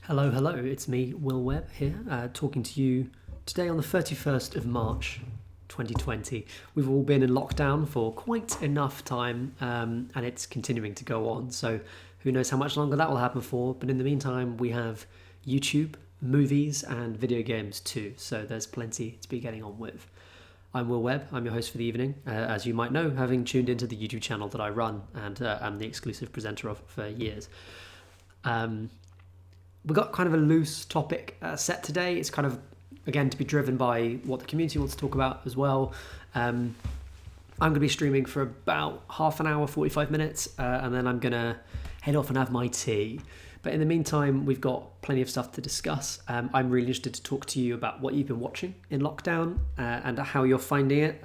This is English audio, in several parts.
Hello, hello, it's me, Will Webb, here, talking to you today on the 31st of March 2020. We've all been in lockdown for quite enough time, and it's continuing to go on, so who knows how much longer that will happen for, but in the meantime, we have YouTube, movies, and video games too, so there's plenty to be getting on with. I'm Will Webb, I'm your host for the evening, as you might know, having tuned into the YouTube channel that I run and am the exclusive presenter of for years. We've got kind of a loose topic set today. It's kind of, again, to be driven by what the community wants to talk about as well. I'm going to be streaming for about half an hour, 45 minutes, and then I'm going to head off and have my tea. But in the meantime, we've got plenty of stuff to discuss. I'm really interested to talk to you about what you've been watching in lockdown and how you're finding it.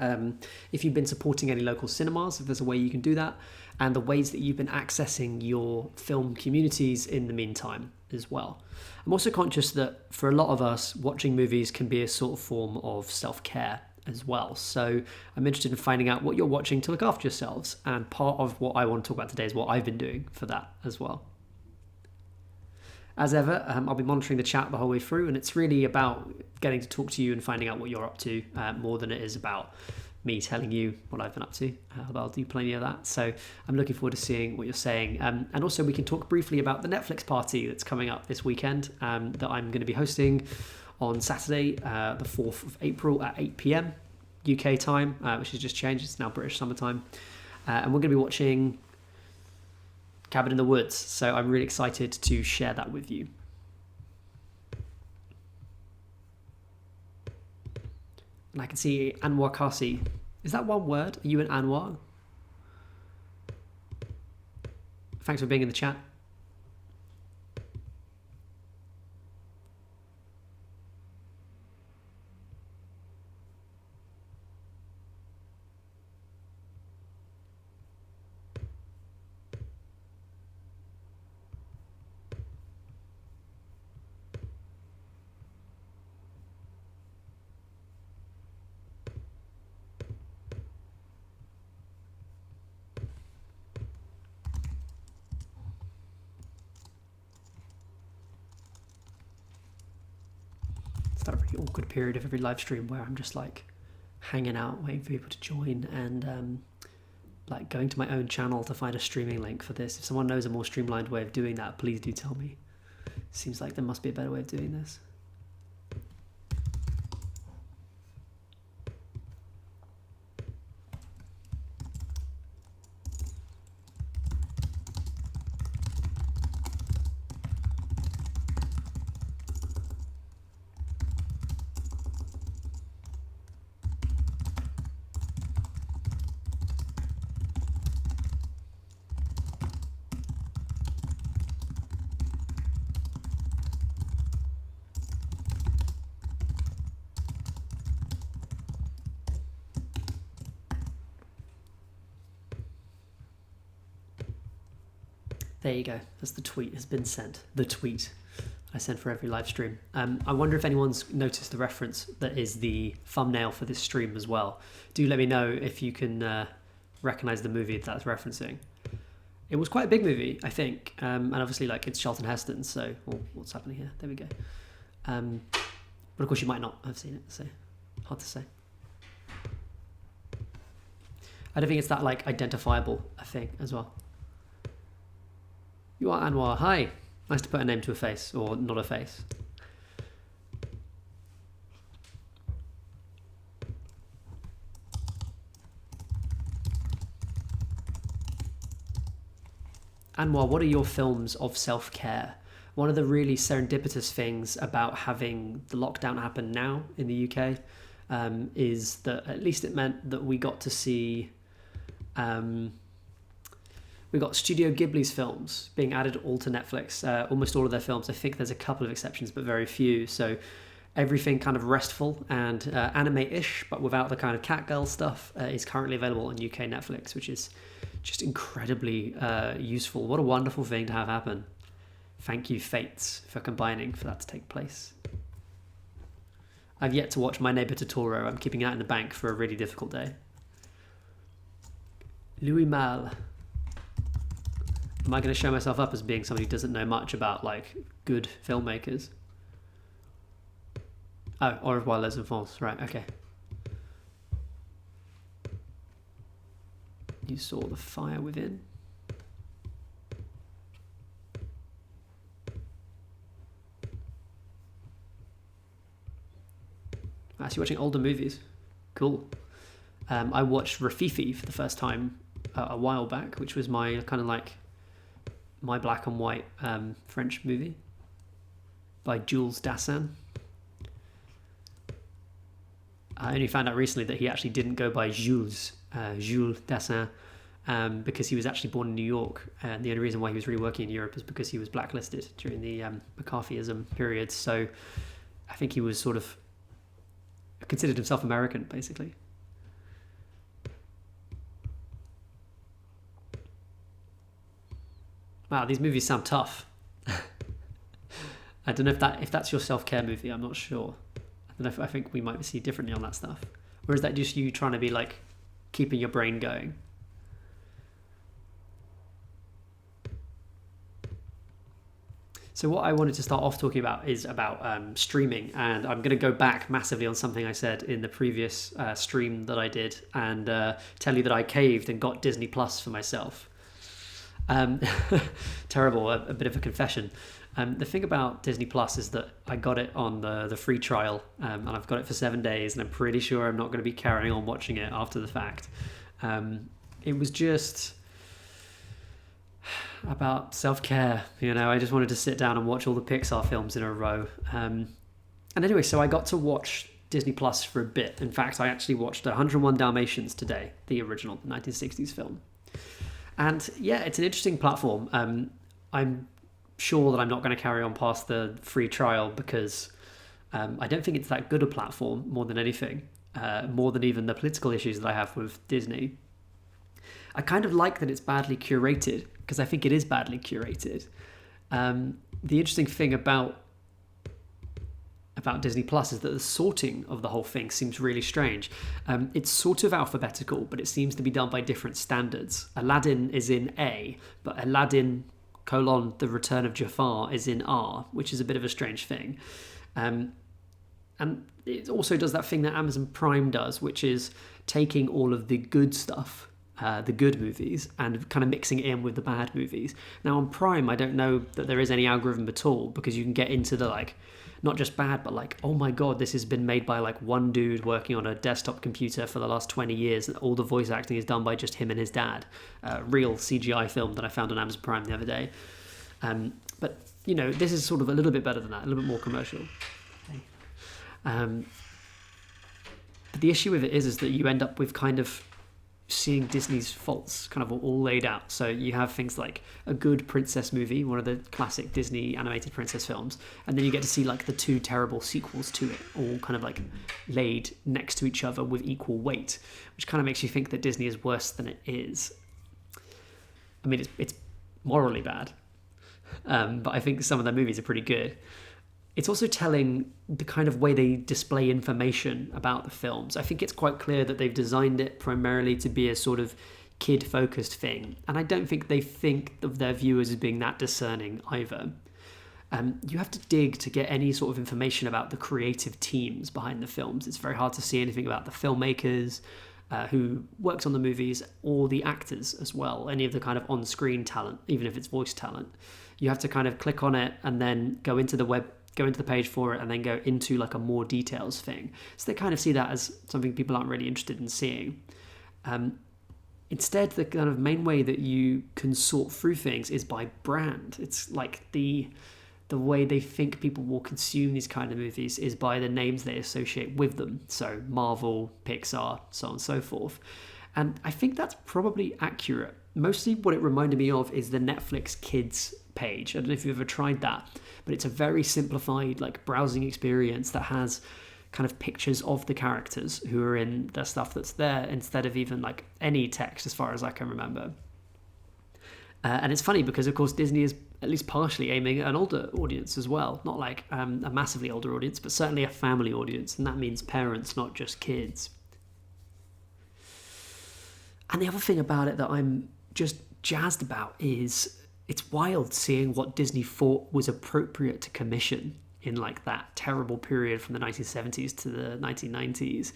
If you've been supporting any local cinemas, if there's a way you can do that, and the ways that you've been accessing your film communities in the meantime as well. I'm also conscious that for a lot of us, watching movies can be a sort of form of self-care as well. So I'm interested in finding out what you're watching to look after yourselves. And part of what I want to talk about today is what I've been doing for that as well. As ever, I'll be monitoring the chat the whole way through, and it's really about getting to talk to you and finding out what you're up to more than it is about me telling you what I've been up to. I'll do plenty of that. So I'm looking forward to seeing what you're saying. And also we can talk briefly about the Netflix party that's coming up this weekend that I'm going to be hosting on Saturday, the 4th of April at 8 p.m. UK time, which has just changed. It's now British summertime. And we're going to be watching Cabin in the Woods. So I'm really excited to share that with you. And I can see Anwar Kasi. Is that one word? Are you an Anwar? Thanks for being in the chat. That really awkward period of every live stream where I'm just like hanging out, waiting for people to join, and like going to my own channel to find a streaming link for this. If someone knows a more streamlined way of doing that, please do tell me. Seems like there must be a better way of doing this. There you go. That's the tweet has been sent. The tweet I send for every live stream. I wonder if anyone's noticed the reference that is the thumbnail for this stream as well. Do let me know if you can recognize the movie that's referencing. It was quite a big movie, I think, and obviously like it's Charlton Heston. So what's happening here? There we go. But of course you might not have seen it, so hard to say. I don't think it's that like identifiable a thing as well. You are Anwar. Hi. Nice to put a name to a face, or not a face. Anwar, what are your films of self-care? One of the really serendipitous things about having the lockdown happen now in the UK is that at least it meant that we got to see... we got Studio Ghibli's films being added all to Netflix, almost all of their films. I think there's a couple of exceptions, but very few. So everything kind of restful and anime-ish, but without the kind of catgirl stuff, is currently available on UK Netflix, which is just incredibly useful. What a wonderful thing to have happen. Thank you, Fates, for combining for that to take place. I've yet to watch My Neighbor Totoro. I'm keeping that in the bank for a really difficult day. Louis Malle. Am I going to show myself up as being somebody who doesn't know much about like good filmmakers? Oh, Au revoir les enfants. Right, okay. You saw the fire within. Actually watching older movies. Cool. I watched Rafifi for the first time a while back, which was my kind of like my black and white French movie by Jules Dassin. I only found out recently that he actually didn't go by Jules Dassin, because he was actually born in New York, and the only reason why he was really working in Europe is because he was blacklisted during the McCarthyism period. So I think he was sort of considered himself American, basically. Wow, these movies sound tough. I don't know if that's your self-care movie. I'm not sure. I think we might see differently on that stuff. Or is that just you trying to be like keeping your brain going? So what I wanted to start off talking about is about streaming, and I'm going to go back massively on something I said in the previous stream that I did, and tell you that I caved and got Disney Plus for myself. Terrible, a bit of a confession. The thing about Disney Plus is that I got it on the free trial, and I've got it for 7 days, and I'm pretty sure I'm not going to be carrying on watching it after the fact. It was just about self-care, I just wanted to sit down and watch all the Pixar films in a row. And anyway, so I got to watch Disney Plus for a bit. In fact, I actually watched 101 Dalmatians today, the original, the 1960s film. And yeah, it's an interesting platform. I'm sure that I'm not going to carry on past the free trial because I don't think it's that good a platform, more than anything, more than even the political issues that I have with Disney. I kind of like that it's badly curated, because I think it is badly curated. The interesting thing about Disney Plus is that the sorting of the whole thing seems really strange. It's sort of alphabetical, but it seems to be done by different standards. Aladdin is in A, but Aladdin : The Return of Jafar is in R, which is a bit of a strange thing. And it also does that thing that Amazon Prime does, which is taking all of the good stuff, the good movies, and kind of mixing it in with the bad movies. Now on Prime, I don't know that there is any algorithm at all, because you can get into the like, not just bad, but like, oh my god, this has been made by like one dude working on a desktop computer for the last 20 years, and all the voice acting is done by just him and his dad. Real CGI film that I found on Amazon Prime the other day. But this is sort of a little bit better than that, a little bit more commercial. But the issue with it is that you end up with kind of seeing Disney's faults kind of all laid out. So you have things like a good princess movie, one of the classic Disney animated princess films, and then you get to see like the two terrible sequels to it, all kind of like laid next to each other with equal weight, which kind of makes you think that Disney is worse than it is. I mean, it's morally bad, but I think some of their movies are pretty good. It's also telling the kind of way they display information about the films. I think it's quite clear that they've designed it primarily to be a sort of kid-focused thing, and I don't think they think of their viewers as being that discerning either. You have to dig to get any sort of information about the creative teams behind the films. It's very hard to see anything about the filmmakers, who works on the movies, or the actors as well, any of the kind of on-screen talent, even if it's voice talent. You have to kind of click on it and then go into the page for it, and then go into like a more details thing. So they kind of see that as something people aren't really interested in seeing. Instead, the kind of main way that you can sort through things is by brand. It's like the way they think people will consume these kind of movies is by the names they associate with them. So Marvel, Pixar, so on and so forth. And I think that's probably accurate. Mostly what it reminded me of is the Netflix Kids page. I don't know if you've ever tried that, but it's a very simplified like browsing experience that has kind of pictures of the characters who are in the stuff that's there, instead of even like any text as far as I can remember. And it's funny because of course Disney is at least partially aiming at an older audience as well. Not like a massively older audience, but certainly a family audience, and that means parents, not just kids. And the other thing about it that I'm just jazzed about is it's wild seeing what Disney thought was appropriate to commission in like that terrible period from the 1970s to the 1990s.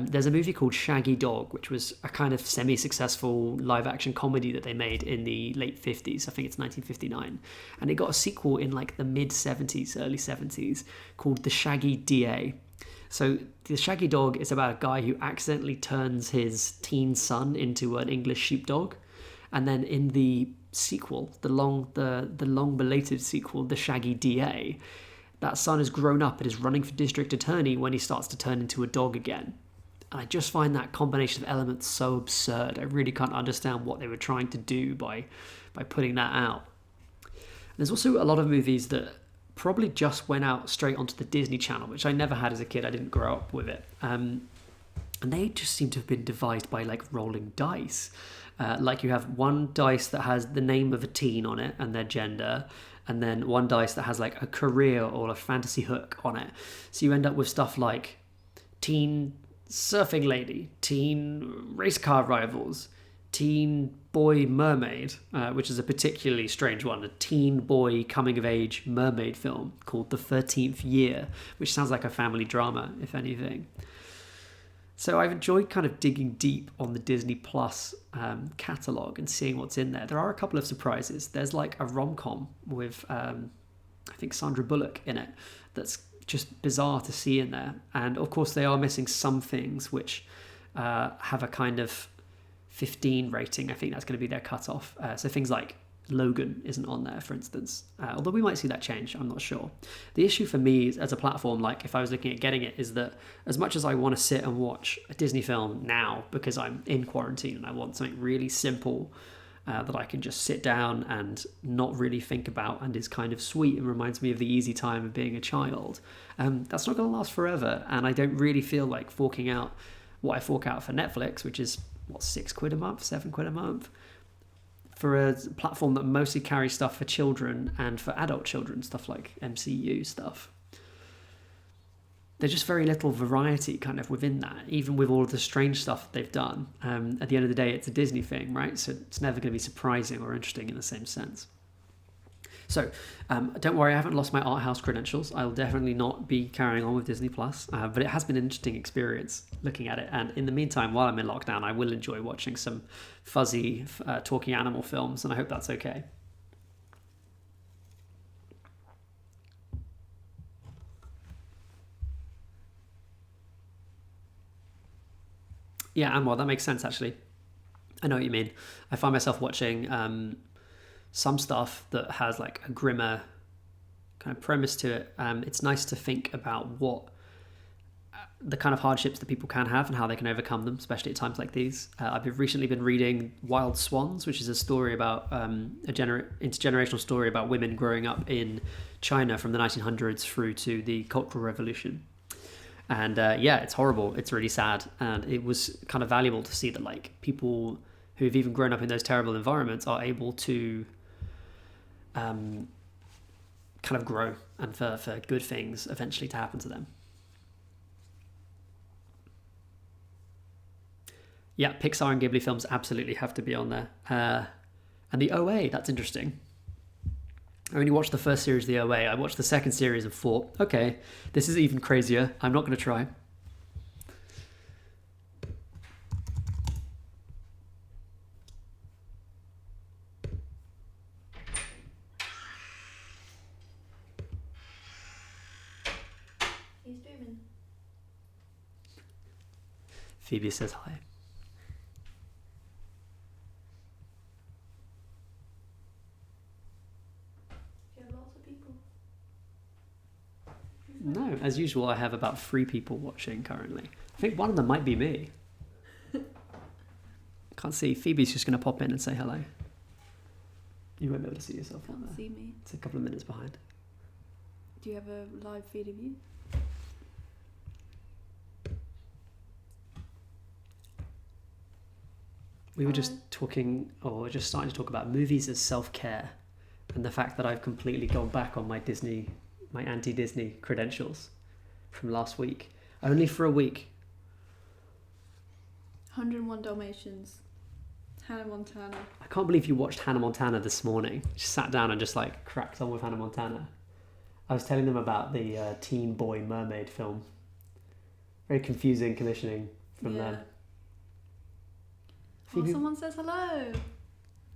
There's a movie called Shaggy Dog, which was a kind of semi-successful live-action comedy that they made in the late 50s. I think it's 1959. And it got a sequel in like the mid-70s, early 70s, called The Shaggy DA. So The Shaggy Dog is about a guy who accidentally turns his teen son into an English sheepdog. And then in the sequel, the long-belated sequel, The Shaggy DA, that son has grown up and is running for district attorney when he starts to turn into a dog again. And I just find that combination of elements so absurd. I really can't understand what they were trying to do by putting that out. There's also a lot of movies that probably just went out straight onto the Disney Channel, which I never had as a kid. I didn't grow up with it. And they just seem to have been devised by like rolling dice. Like you have one dice that has the name of a teen on it and their gender, and then one dice that has like a career or a fantasy hook on it. So you end up with stuff like teen surfing lady, teen race car rivals, teen boy mermaid, which is a particularly strange one, a teen boy coming of age mermaid film called The 13th Year, which sounds like a family drama, if anything. So I've enjoyed kind of digging deep on the Disney Plus catalogue and seeing what's in there. There are a couple of surprises. There's like a rom-com with, I think, Sandra Bullock in it that's just bizarre to see in there. And of course they are missing some things which have a kind of 15 rating. I think that's going to be their cutoff. So things like Logan isn't on there, for instance, although we might see that change. I'm not sure. The issue for me as a platform, like if I was looking at getting it, is that as much as I want to sit and watch a Disney film now because I'm in quarantine and I want something really simple that I can just sit down and not really think about and is kind of sweet and reminds me of the easy time of being a child, that's not going to last forever. And I don't really feel like forking out what I fork out for Netflix, which is what, £6 a month, £7 a month, for a platform that mostly carries stuff for children and for adult children, stuff like MCU stuff. There's just very little variety kind of within that, even with all of the strange stuff they've done. At the end of the day, it's a Disney thing, right? So it's never going to be surprising or interesting in the same sense. So don't worry, I haven't lost my art house credentials. I'll definitely not be carrying on with Disney Plus, but it has been an interesting experience looking at it. And in the meantime, while I'm in lockdown, I will enjoy watching some fuzzy talking animal films, and I hope that's okay. Yeah, and well, that makes sense actually. I know what you mean. I find myself watching some stuff that has like a grimmer kind of premise to it. It's nice to think about what the kind of hardships that people can have and how they can overcome them, especially at times like these. I've recently been reading Wild Swans, which is a story about intergenerational story about women growing up in China from the 1900s through to the Cultural Revolution. And yeah, it's horrible. It's really sad. And it was kind of valuable to see that like people who've even grown up in those terrible environments are able to kind of grow and for good things eventually to happen to them. Yeah, Pixar and Ghibli films absolutely have to be on there. And the OA, that's interesting. I only watched the first series of the OA. I watched the second series and thought, okay, this is even crazier. I'm not going to try. He's streaming. Phoebe says hi. No, as usual, I have about 3 people watching currently. I think one of them might be me. Can't see. Phoebe's just going to pop in and say hello. You won't be able to see yourself on there. See me. It's a couple of minutes behind. Do you have a live feed of you? We were just talking, or just starting to talk about movies as self-care, and the fact that I've completely gone back on my anti-Disney credentials from last week. Only for a week. 101 Dalmatians Hannah Montana. I can't believe you watched Hannah Montana this morning. You just sat down and just like cracked on with Hannah Montana. I was telling them about the Teen Boy Mermaid film. Very confusing commissioning from them. Oh, someone says hello.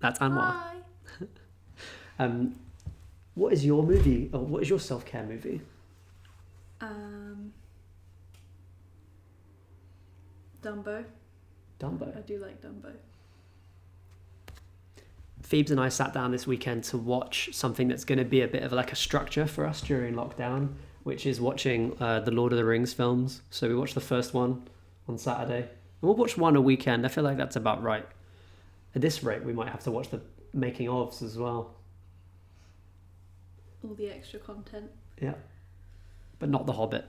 That's Anwar. Hi. What is your movie, or what is your self-care movie? Dumbo. Dumbo. I do like Dumbo. Phoebes and I sat down this weekend to watch something that's going to be a bit of like a structure for us during lockdown, which is watching the Lord of the Rings films. So we watched the first one on Saturday. And we'll watch one a weekend. I feel like that's about right. At this rate, we might have to watch the making ofs as well. All the extra content. Yeah. But not The Hobbit.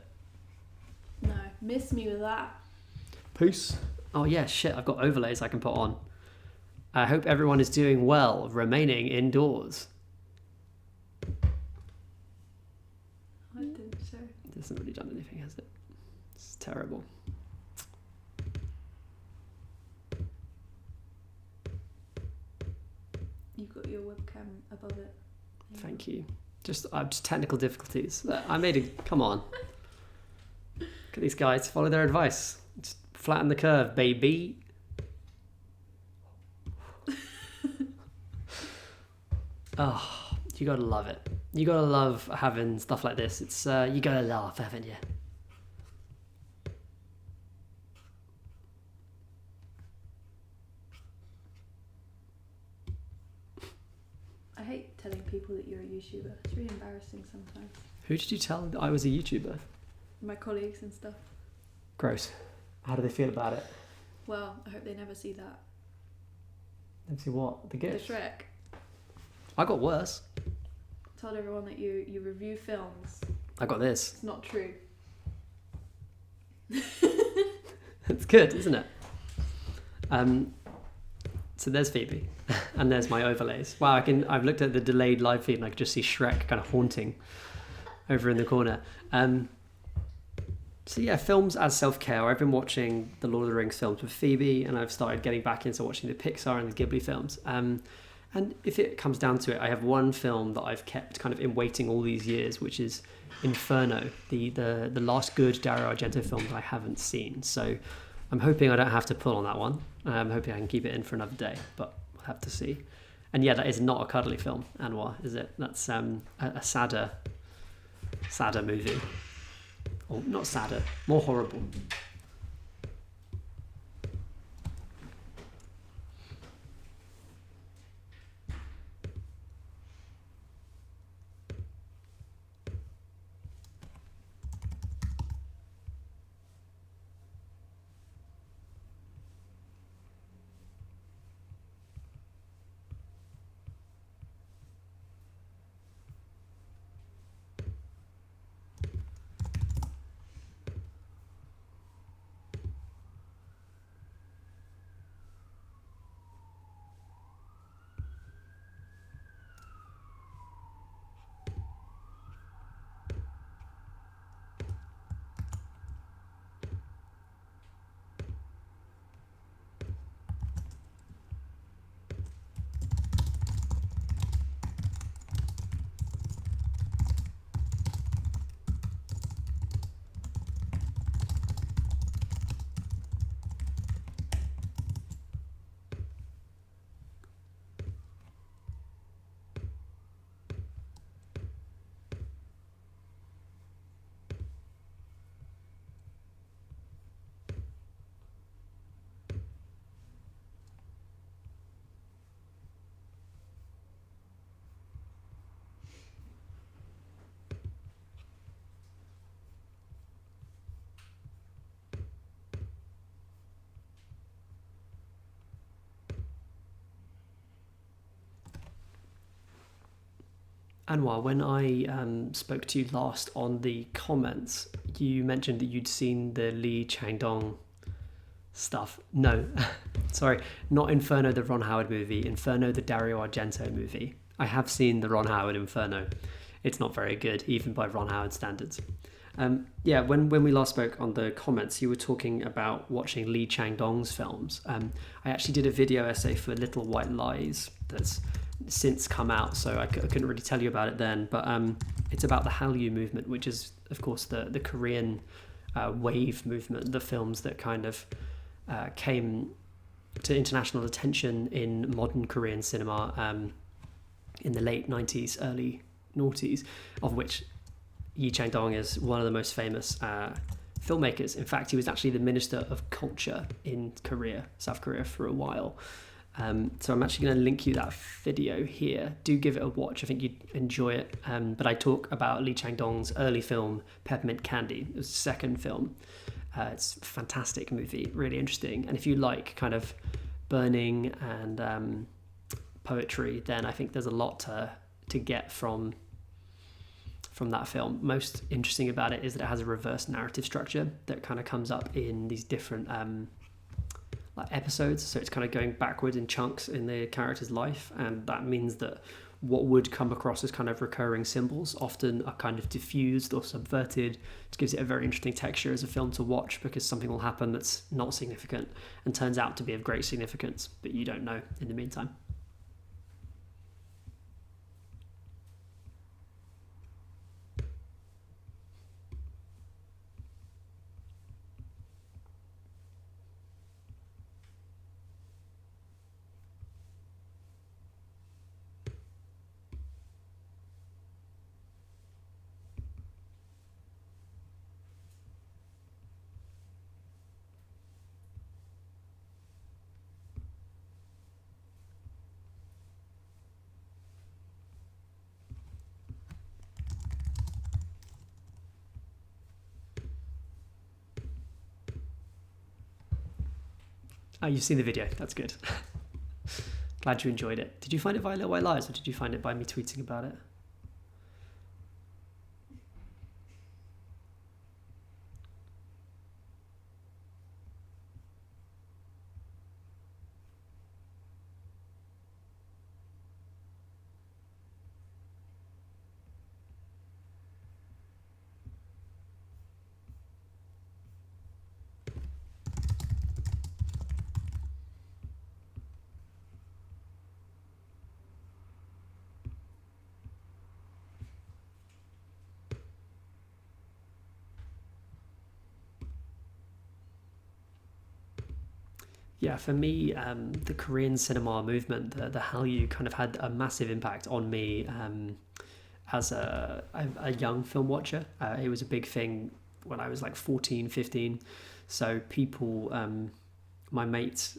No, miss me with that. Peace. Oh yeah, shit, I've got overlays I can put on. I hope everyone is doing well, remaining indoors. I think so. It hasn't really done anything, has it? It's terrible. You've got your webcam above it. Thank you. Just technical difficulties. I made it. Come on. Look at these guys. Follow their advice. Just flatten the curve, baby. Oh, you gotta love it. You gotta love having stuff like this. It's you gotta laugh, haven't you? I hate telling people that you're a YouTuber. It's really embarrassing sometimes. Who did you tell that I was a YouTuber? My colleagues and stuff. Gross. How do they feel about it? Well, I hope they never see that. Let's see what? The gift? The Shrek. I got worse. Told everyone that you review films. I got this. It's not true. It's good, isn't it? So there's Phoebe, and there's my overlays. Wow, I've looked at the delayed live feed and I can just see Shrek kind of haunting over in the corner. So yeah, films as self-care. I've been watching the Lord of the Rings films with Phoebe, and I've started getting back into watching the Pixar and the Ghibli films. And if it comes down to it, I have one film that I've kept kind of in waiting all these years, which is Inferno, the last good Dario Argento film that I haven't seen. So I'm hoping I don't have to pull on that one. I'm hoping I can keep it in for another day, but we'll have to see. And yeah, that is not a cuddly film, Anwar, is it? That's a sadder movie. Or not sadder, more horrible. Anwar, when I spoke to you last on the comments, you mentioned that you'd seen the Lee Chang-dong stuff. No, sorry, not Inferno, the Ron Howard movie. Inferno, the Dario Argento movie. I have seen the Ron Howard Inferno. It's not very good, even by Ron Howard standards. Yeah, when we last spoke on the comments, you were talking about watching Lee Chang-dong's films. I actually did a video essay for Little White Lies that's since come out, so I couldn't really tell you about it then, but it's about the Hallyu movement, which is, of course, the Korean wave movement, the films that kind of came to international attention in modern Korean cinema in the late 90s, early noughties, of which Lee Chang-dong is one of the most famous filmmakers. In fact, he was actually the Minister of Culture in South Korea, for a while. So I'm actually going to link you that video here. Do give it a watch. I think you'd enjoy it. But I talk about Lee Chang-dong's early film, Peppermint Candy. It was his second film. It's a fantastic movie, really interesting. And if you like kind of burning and poetry, then I think there's a lot to get from that film. Most interesting about it is that it has a reverse narrative structure that kind of comes up in these different like episodes, so it's kind of going backward in chunks in the character's life, and that means that what would come across as kind of recurring symbols often are kind of diffused or subverted. It gives it a very interesting texture as a film to watch, because something will happen that's not significant and turns out to be of great significance, but you don't know in the meantime. Oh, you've seen the video. That's good. Glad you enjoyed it. Did you find it via Little White Lies, or did you find it by me tweeting about it? Yeah, for me, the Korean cinema movement, the Hallyu, kind of had a massive impact on me as a young film watcher. It was a big thing when I was like 14, 15. So people, my mates,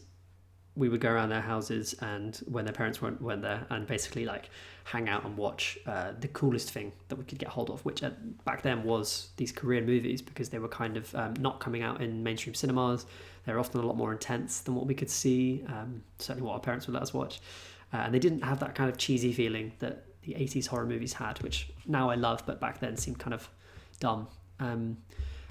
we would go around their houses, and when their parents weren't there, and basically like hang out and watch the coolest thing that we could get hold of, which back then was these Korean movies, because they were kind of not coming out in mainstream cinemas. They're often a lot more intense than what we could see, certainly what our parents would let us watch. And they didn't have that kind of cheesy feeling that the 80s horror movies had, which now I love, but back then seemed kind of dumb. And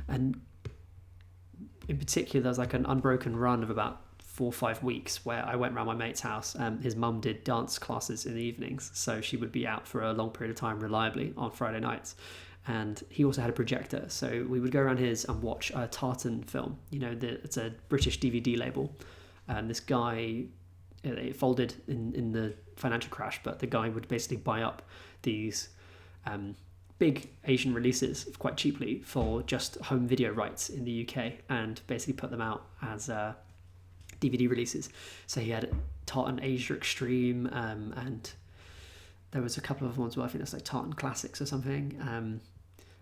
in particular, there's like an unbroken run of about 4 or 5 weeks where I went around my mate's house. His mum did dance classes in the evenings, so she would be out for a long period of time reliably on Friday nights. And he also had a projector, so we would go around his and watch a Tartan film. You know, it's a British DVD label, and this guy, it folded in the financial crash, but the guy would basically buy up these big Asian releases quite cheaply for just home video rights in the UK, and basically put them out as DVD releases. So he had Tartan Asia Extreme, and there was a couple of ones where I think it's like Tartan Classics or something.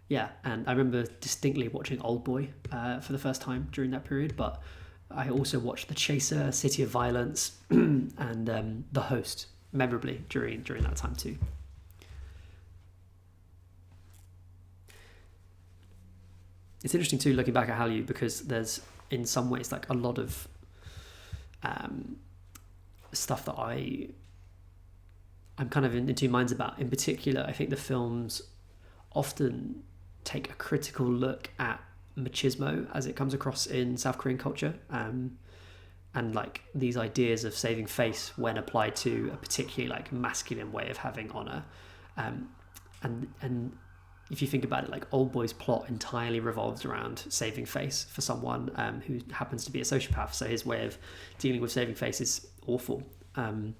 Yeah, and I remember distinctly watching Old Boy for the first time during that period, but I also watched The Chaser, City of Violence, and The Host, memorably during that time too. It's interesting too, looking back at Hallyu, because there's in some ways like a lot of stuff that I'm kind of in two minds about. In particular, I think the films often take a critical look at machismo as it comes across in South Korean culture, and like these ideas of saving face when applied to a particularly like masculine way of having honor, and if you think about it, like Oldboy's plot entirely revolves around saving face for someone who happens to be a sociopath. So his way of dealing with saving face is awful. And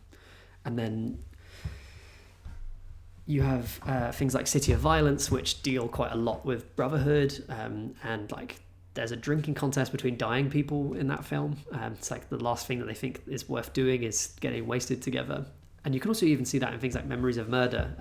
then you have things like City of Violence, which deal quite a lot with brotherhood, and like there's a drinking contest between dying people in that film. It's like the last thing that they think is worth doing is getting wasted together. And you can also even see that in things like Memories of Murder.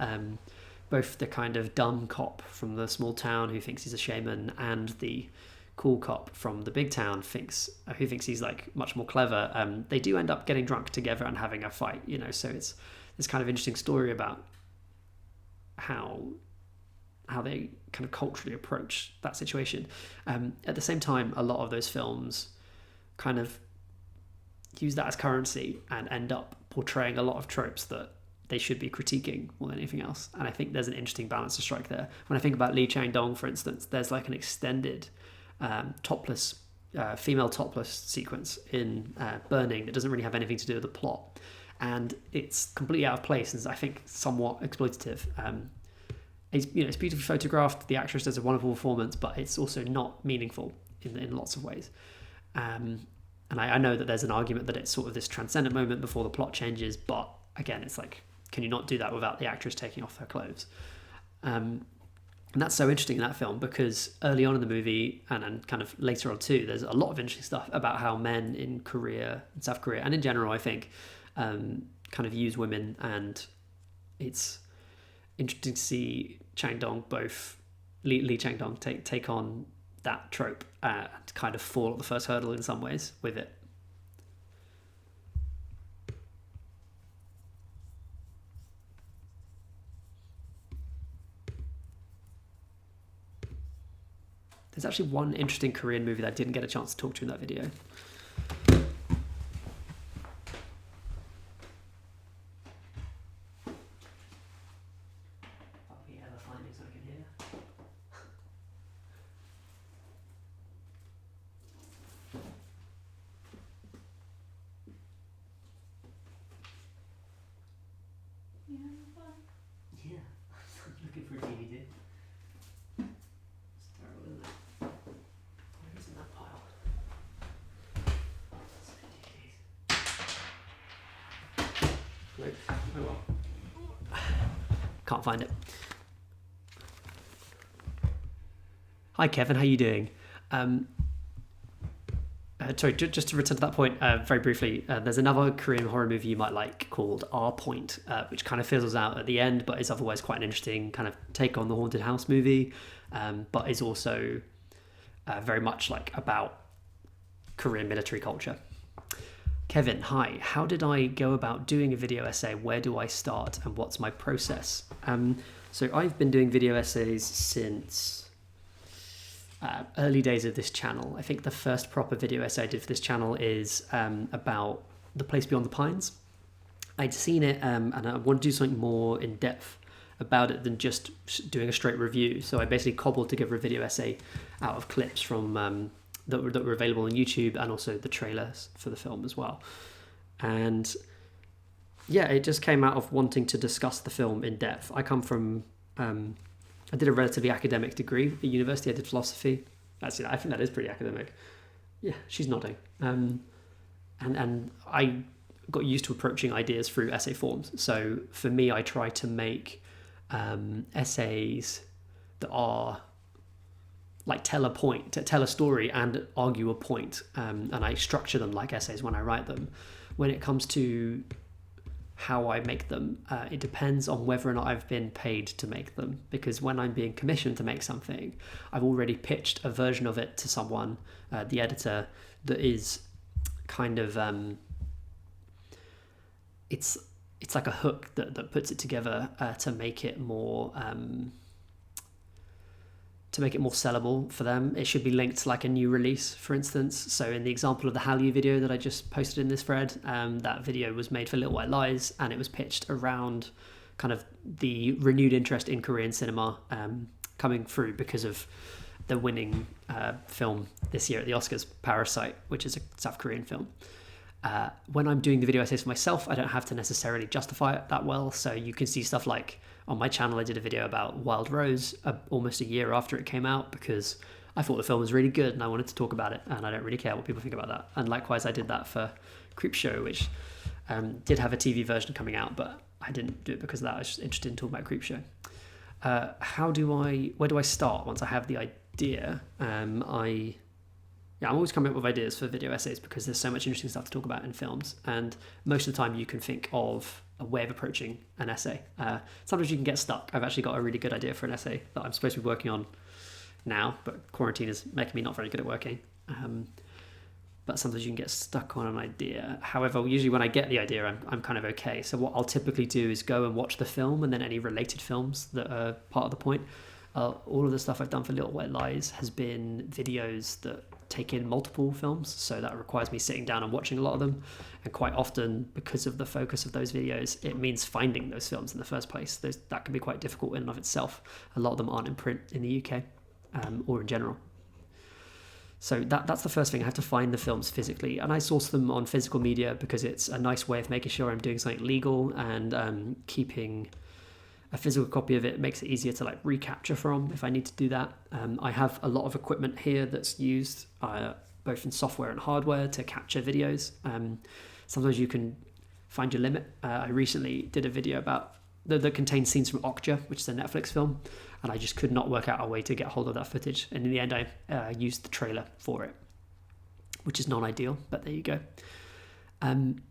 Both the kind of dumb cop from the small town who thinks he's a shaman and the cool cop from the big town who thinks he's like much more clever. They do end up getting drunk together and having a fight, you know. So it's this kind of interesting story about how they kind of culturally approach that situation. At the same time, a lot of those films kind of use that as currency and end up portraying a lot of tropes that they should be critiquing more than anything else. And I think there's an interesting balance to strike there. When I think about Lee Chang-dong, for instance, there's like an extended female topless sequence in Burning that doesn't really have anything to do with the plot. And it's completely out of place and I think somewhat exploitative. It's beautifully photographed. The actress does a wonderful performance, but it's also not meaningful in lots of ways. And I know that there's an argument that it's sort of this transcendent moment before the plot changes, but again, it's like, can you not do that without the actress taking off her clothes? And that's so interesting in that film because early on in the movie and kind of later on too, there's a lot of interesting stuff about how men in South Korea, and in general, I think, kind of use women, and it's interesting to see Lee Chang-dong take on that trope and kind of fall at the first hurdle in some ways with it. There's actually one interesting Korean movie that I didn't get a chance to talk to in that video. Can't find it. Hi Kevin, how are you doing? Sorry, just to return to that point very briefly, there's another Korean horror movie you might like called R Point, which kind of fizzles out at the end, but is otherwise quite an interesting kind of take on the haunted house movie, but is also very much like about Korean military culture. Kevin, hi. How did I go about doing a video essay? Where do I start and what's my process? So I've been doing video essays since early days of this channel. I think the first proper video essay I did for this channel is about The Place Beyond the Pines. I'd seen it and I wanted to do something more in depth about it than just doing a straight review. So I basically cobbled together a video essay out of clips from that were available on YouTube and also the trailers for the film as well. And yeah, it just came out of wanting to discuss the film in depth. I come from, I did a relatively academic degree at university. I did philosophy. Actually, I think that is pretty academic. Yeah, she's nodding. And I got used to approaching ideas through essay forms. So for me, I try to make essays that are like tell a story and argue a point, and I structure them like essays when I write them. When it comes to how I make them, it depends on whether or not I've been paid to make them, because when I'm being commissioned to make something, I've already pitched a version of it to someone, the editor, that is kind of it's like a hook that puts it together to make it more sellable for them. It should be linked to like a new release, for instance. So in the example of the Hallyu video that I just posted in this thread, that video was made for Little White Lies, and it was pitched around kind of the renewed interest in Korean cinema coming through because of the winning film this year at the Oscars, Parasite, which is a South Korean film. When I'm doing the video essays for myself, I don't have to necessarily justify it that well. So you can see stuff like on my channel, I did a video about Wild Rose almost a year after it came out because I thought the film was really good and I wanted to talk about it, and I don't really care what people think about that. And likewise, I did that for Creepshow, which did have a TV version coming out, but I didn't do it because of that. I was just interested in talking about Creepshow. Where do I start once I have the idea? I'm always coming up with ideas for video essays because there's so much interesting stuff to talk about in films, and most of the time you can think of a way of approaching an essay. Sometimes you can get stuck. I've actually got a really good idea for an essay that I'm supposed to be working on now, but quarantine is making me not very good at working. But sometimes you can get stuck on an idea. However, usually when I get the idea, I'm kind of okay. So what I'll typically do is go and watch the film, and then any related films that are part of the point. All of the stuff I've done for Little White Lies has been videos that take in multiple films, so that requires me sitting down and watching a lot of them. And quite often, because of the focus of those videos, it means finding those films in the first place. That can be quite difficult in and of itself. A lot of them aren't in print in the UK or in general. So that's the first thing. I have to find the films physically, and I source them on physical media because it's a nice way of making sure I'm doing something legal, and keeping a physical copy of it makes it easier to like recapture from if I need to do that. I have a lot of equipment here that's used both in software and hardware to capture videos. Sometimes you can find your limit. I recently did a video about that contains scenes from Okja, which is a Netflix film, and I just could not work out a way to get hold of that footage. And in the end, I used the trailer for it, which is not ideal, but there you go. And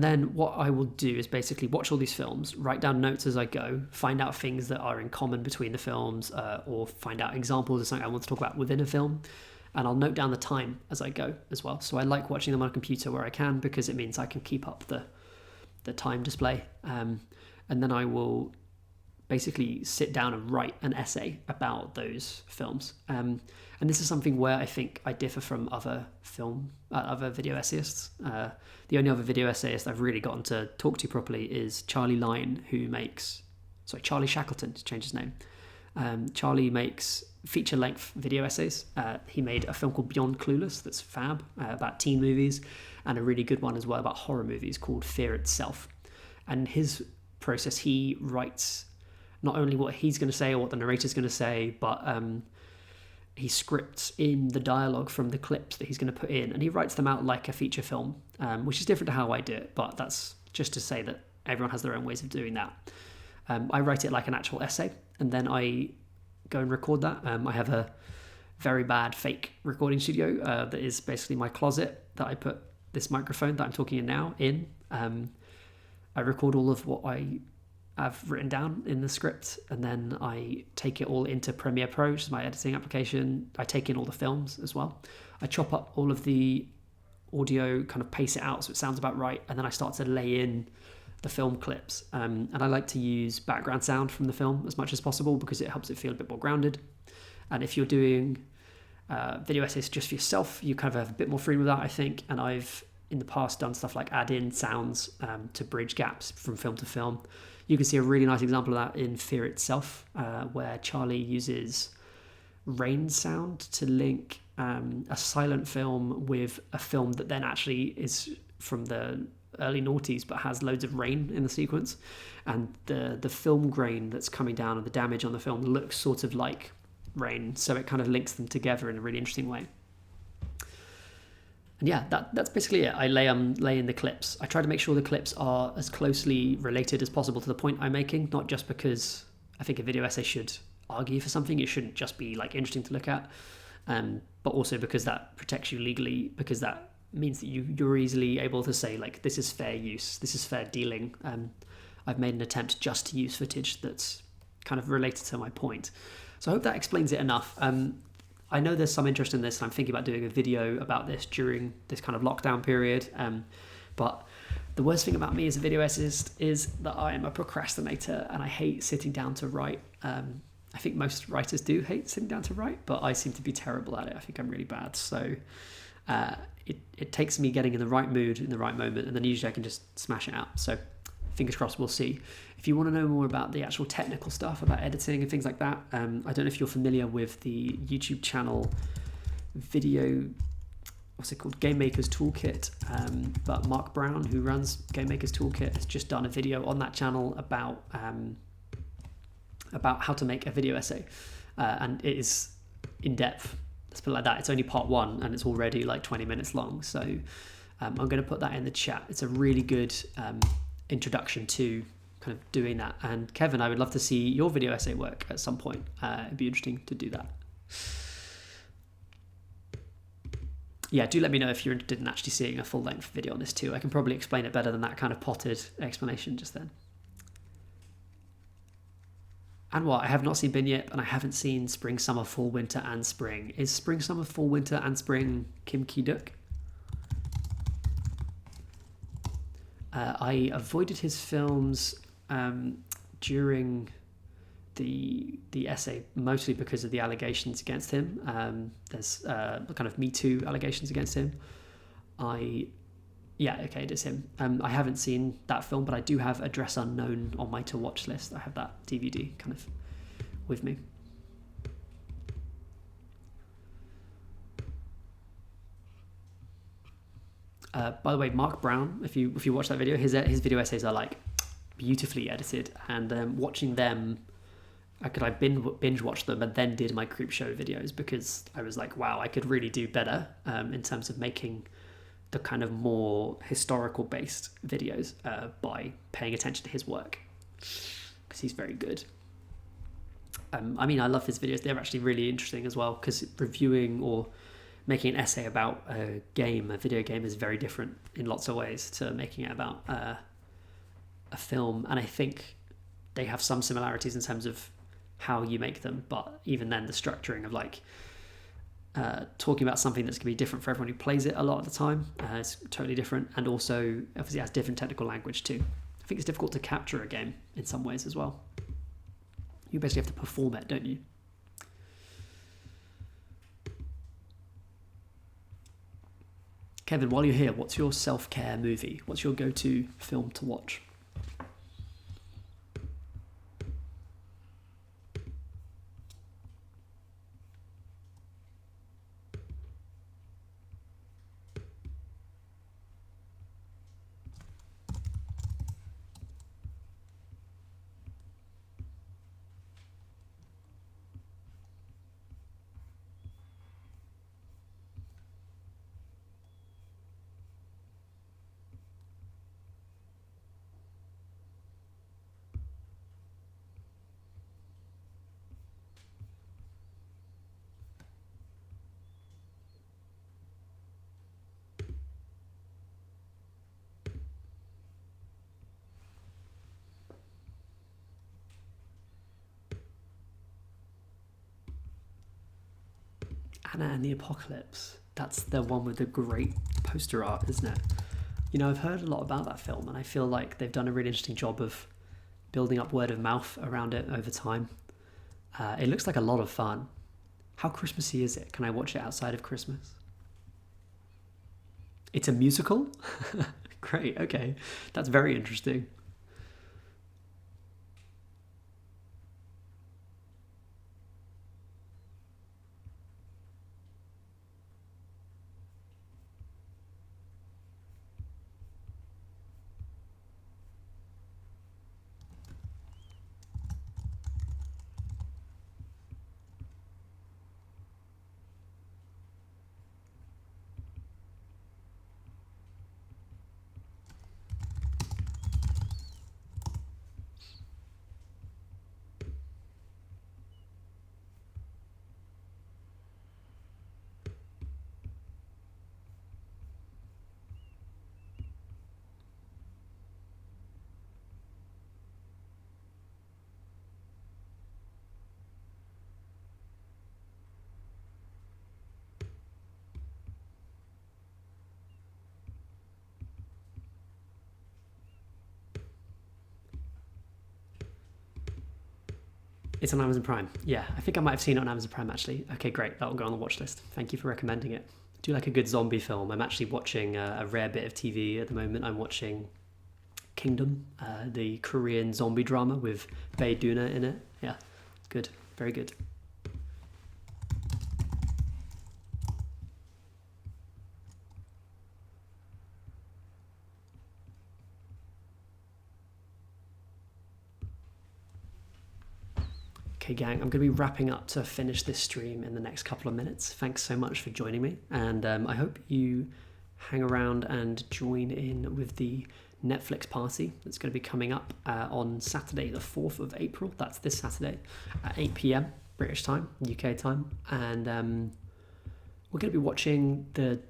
then what I will do is basically watch all these films, write down notes as I go, find out things that are in common between the films, or find out examples of something I want to talk about within a film. And I'll note down the time as I go as well. So I like watching them on a computer where I can, because it means I can keep up the time display. And then I will basically sit down and write an essay about those films. And this is something where I think I differ from other video essayists. The only other video essayist I've really gotten to talk to properly is Charlie Shackleton, to change his name. Charlie makes feature-length video essays. He made a film called Beyond Clueless that's fab, about teen movies, and a really good one as well about horror movies called Fear Itself. And his process, he writes not only what he's going to say or what the narrator's going to say, but he scripts in the dialogue from the clips that he's going to put in, and he writes them out like a feature film, which is different to how I do it, but that's just to say that everyone has their own ways of doing that. I write it like an actual essay, and then I go and record that. I have a very bad fake recording studio that is basically my closet that I put this microphone that I'm talking in now in. I record all of what I have written down in the script, and then I take it all into Premiere Pro, which is my editing application. I take in all the films as well. I chop up all of the audio, kind of pace it out so it sounds about right, and then I start to lay in the film clips. And I like to use background sound from the film as much as possible because it helps it feel a bit more grounded. And if you're doing video essays just for yourself, you kind of have a bit more freedom with that, I think. And I've in the past done stuff like add in sounds to bridge gaps from film to film. You can see a really nice example of that in Fear Itself, where Charlie uses rain sound to link a silent film with a film that then actually is from the early noughties but has loads of rain in the sequence, and the film grain that's coming down and the damage on the film looks sort of like rain, so it kind of links them together in a really interesting way. And yeah, that's basically it. I lay in the clips. I try to make sure the clips are as closely related as possible to the point I'm making, not just because I think a video essay should argue for something. It shouldn't just be like interesting to look at, but also because that protects you legally, because that means that you're easily able to say like, this is fair use, this is fair dealing. I've made an attempt just to use footage that's kind of related to my point. So I hope that explains it enough. I know there's some interest in this, and I'm thinking about doing a video about this during this kind of lockdown period. But the worst thing about me as a video essayist is that I am a procrastinator and I hate sitting down to write. I think most writers do hate sitting down to write, but I seem to be terrible at it. I think I'm really bad. So it takes me getting in the right mood in the right moment, and then usually I can just smash it out. So fingers crossed, we'll see. If you want to know more about the actual technical stuff about editing and things like that, I don't know if you're familiar with the YouTube channel video. what's it called, Game Maker's Toolkit, but Mark Brown, who runs Game Maker's Toolkit, has just done a video on that channel about how to make a video essay, and it is in depth. Let's put it like that. It's only part 1 and it's already like 20 minutes long, so I'm going to put that in the chat. It's a really good introduction to kind of doing that. And Kevin, I would love to see your video essay work at some point. It'd be interesting to do that. Yeah, do let me know if you're interested in actually seeing a full-length video on this too. I can probably explain it better than that kind of potted explanation just then. And what? I have not seen Bin yet, and I haven't seen Spring, Summer, Fall, Winter, and Spring. Is Spring, Summer, Fall, Winter, and Spring Kim Ki-duk? I avoided his films during the essay, mostly because of the allegations against him. There's kind of Me Too allegations against him. It is him. I haven't seen that film, but I do have Address Unknown on my to-watch list. I have that DVD kind of with me. By the way, Mark Brown, if you watch that video, his video essays are like beautifully edited, and watching them, I binge watch them and then did my Creep Show videos, because I was like, wow, I could really do better in terms of making the kind of more historical based videos by paying attention to his work, because he's very good. I mean, I love his videos. They're actually really interesting as well, because reviewing or making an essay about a video game, is very different in lots of ways to making it about a film. And I think they have some similarities in terms of how you make them, but even then the structuring of like talking about something that's going to be different for everyone who plays it a lot of the time, it's totally different, and also obviously has different technical language too. I think it's difficult to capture a game in some ways as well. You basically have to perform it, don't you? Kevin, while you're here, what's your self-care movie? What's your go-to film to watch? Anna and the Apocalypse. That's the one with the great poster art, isn't it? You know, I've heard a lot about that film, and I feel like they've done a really interesting job of building up word of mouth around it over time. It looks like a lot of fun. How Christmassy is it? Can I watch it outside of Christmas? It's a musical? Great, okay. That's very interesting. It's on Amazon Prime. Yeah, I think I might have seen it on Amazon Prime actually. Okay, great. That'll go on the watch list. Thank you for recommending it. I do like a good zombie film. I'm actually watching a rare bit of TV at the moment. I'm watching Kingdom, the Korean zombie drama with Bae Doona in it. Yeah, good. Very good. Okay, gang, I'm going to be wrapping up to finish this stream in the next couple of minutes. Thanks so much for joining me, and I hope you hang around and join in with the Netflix party that's going to be coming up on Saturday, the 4th of April. That's this Saturday at 8 p.m. British time, UK time, and we're going to be watching the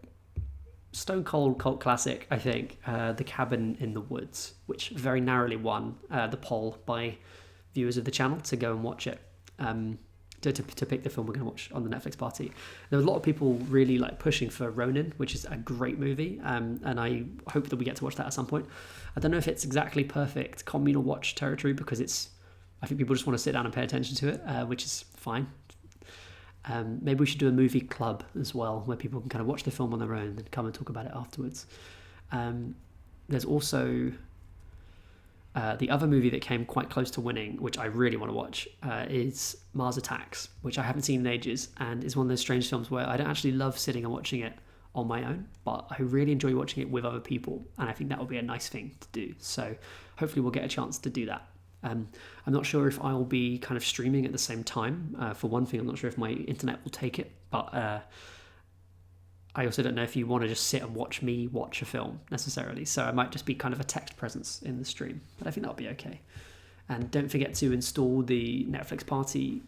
stone cold cult classic, I think, The Cabin in the Woods, which very narrowly won the poll by viewers of the channel to go and watch it, to pick the film we're going to watch on the Netflix party. There were a lot of people really like pushing for Ronin, which is a great movie, and I hope that we get to watch that at some point. I don't know if it's exactly perfect communal watch territory, because I think people just want to sit down and pay attention to it, which is fine. Maybe we should do a movie club as well, where people can kind of watch the film on their own and come and talk about it afterwards. There's also the other movie that came quite close to winning, which I really want to watch, is Mars Attacks, which I haven't seen in ages, and is one of those strange films where I don't actually love sitting and watching it on my own, but I really enjoy watching it with other people, and I think that would be a nice thing to do. So hopefully we'll get a chance to do that. I'm not sure if I'll be kind of streaming at the same time. For one thing, I'm not sure if my internet will take it, but I also don't know if you want to just sit and watch me watch a film necessarily. So I might just be kind of a text presence in the stream, but I think that'll be okay. And don't forget to install the Netflix Party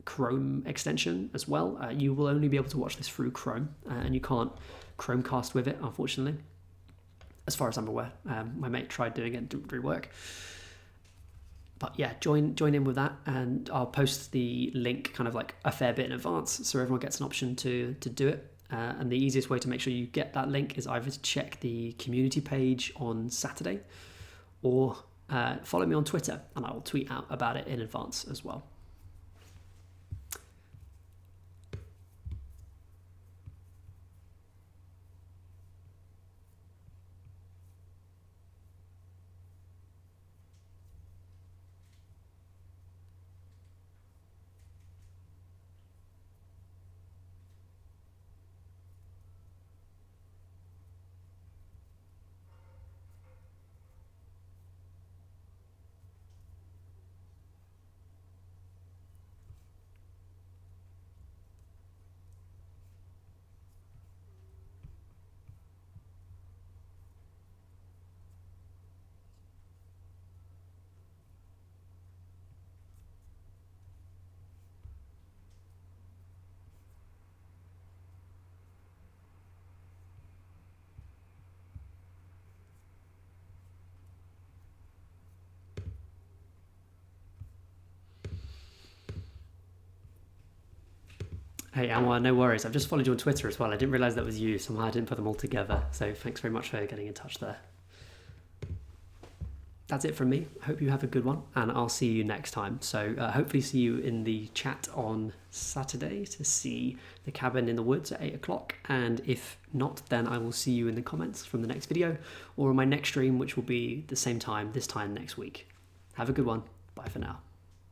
Chrome extension as well. You will only be able to watch this through Chrome, and you can't Chromecast with it, unfortunately, as far as I'm aware. My mate tried doing it, didn't really work. But yeah, join in with that, and I'll post the link kind of like a fair bit in advance, so everyone gets an option to do it. And the easiest way to make sure you get that link is either to check the community page on Saturday, or follow me on Twitter, and I will tweet out about it in advance as well. Hey, Anwar, no worries. I've just followed you on Twitter as well. I didn't realise that was you. Somehow I didn't put them all together. So thanks very much for getting in touch there. That's it from me. Hope you have a good one, and I'll see you next time. So hopefully see you in the chat on Saturday to see The Cabin in the Woods at 8 o'clock. And if not, then I will see you in the comments from the next video, or on my next stream, which will be the same time, this time next week. Have a good one. Bye for now.